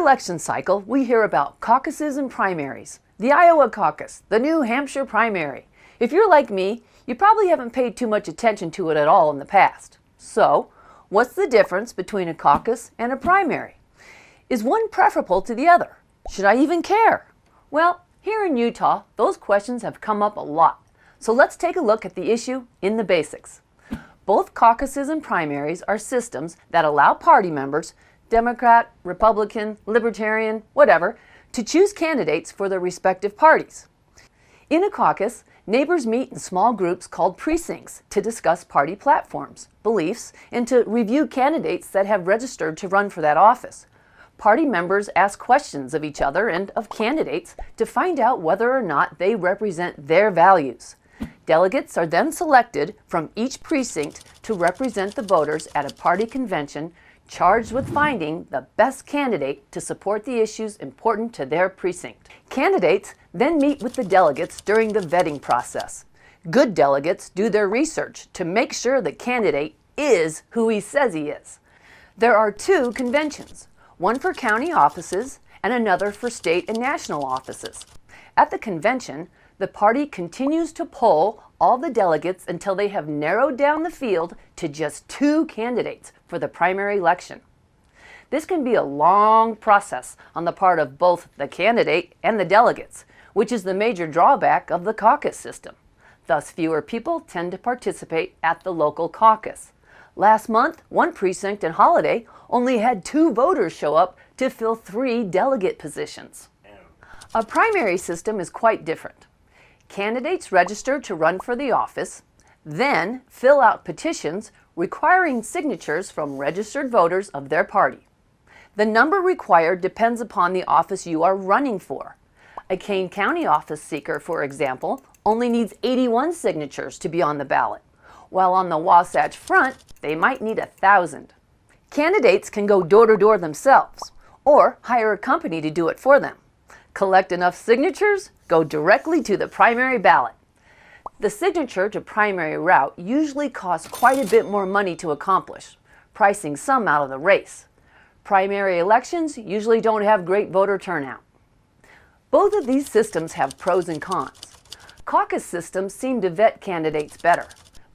election cycle, we hear about caucuses and primaries. The Iowa caucus, the New Hampshire primary. If you're like me, you probably haven't paid too much attention to it at all in the past. So, what's the difference between a caucus and a primary? Is one preferable to the other? Should I even care? Well, here in Utah, those questions have come up a lot. So let's take a look at the issue in the basics. Both caucuses and primaries are systems that allow party members, Democrat, Republican, Libertarian, whatever, to choose candidates for their respective parties. In a caucus, neighbors meet in small groups called precincts to discuss party platforms, beliefs, and to review candidates that have registered to run for that office. Party members ask questions of each other and of candidates to find out whether or not they represent their values. Delegates are then selected from each precinct to represent the voters at a party convention charged with finding the best candidate to support the issues important to their precinct. Candidates then meet with the delegates during the vetting process. Good delegates do their research to make sure the candidate is who he says he is. There are two conventions, one for county offices and another for state and national offices. At the convention, the party continues to poll all the delegates until they have narrowed down the field to just two candidates for the primary election. This can be a long process on the part of both the candidate and the delegates, which is the major drawback of the caucus system. Thus, fewer people tend to participate at the local caucus. Last month, one precinct in Holiday only had 2 voters show up to fill 3 delegate positions. A primary system is quite different. Candidates register to run for the office, then fill out petitions requiring signatures from registered voters of their party. The number required depends upon the office you are running for. A Kane County office seeker, for example, only needs 81 signatures to be on the ballot, while on the Wasatch Front, they might need 1,000. Candidates can go door to door themselves, or hire a company to do it for them. Collect enough signatures, go directly to the primary ballot. The signature to primary route usually costs quite a bit more money to accomplish, pricing some out of the race. Primary elections usually don't have great voter turnout. Both of these systems have pros and cons. Caucus systems seem to vet candidates better,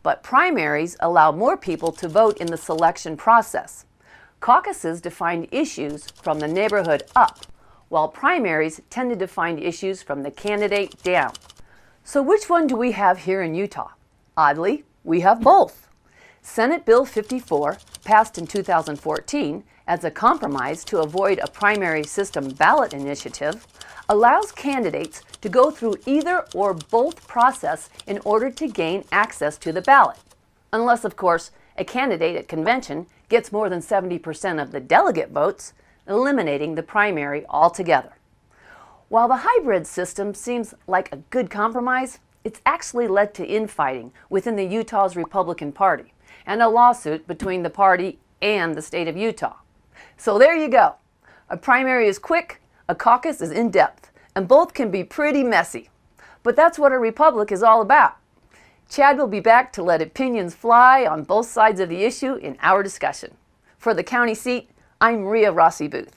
but primaries allow more people to vote in the selection process. Caucuses define issues from the neighborhood up, while primaries tend to define issues from the candidate down. So which one do we have here in Utah? Oddly, we have both. Senate Bill 54, passed in 2014 as a compromise to avoid a primary system ballot initiative, allows candidates to go through either or both process in order to gain access to the ballot. Unless, of course, a candidate at convention gets more than 70% of the delegate votes, eliminating the primary altogether. While the hybrid system seems like a good compromise, it's actually led to infighting within the Utah's Republican Party and a lawsuit between the party and the state of Utah. So there you go. A primary is quick, a caucus is in-depth, and both can be pretty messy. But that's what a republic is all about. Chad will be back to let opinions fly on both sides of the issue in our discussion. For the county seat, I'm Rhea Rossi Booth.